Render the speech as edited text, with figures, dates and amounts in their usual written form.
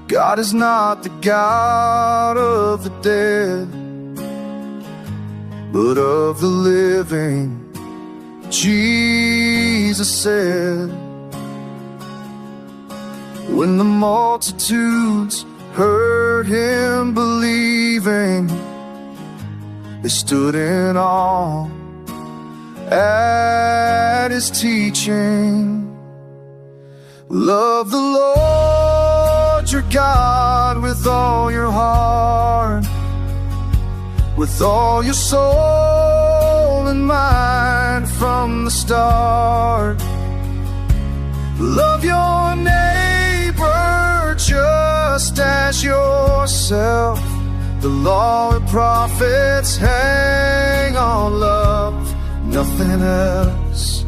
God is not the God of the dead, but of the living. Jesus said, when the multitudes heard him believing, they stood in awe at his teaching. Love the Lord your God with all your heart, with all your soul and mind from the start. Love your neighbor just as yourself. The law and prophets hang on love, nothing else.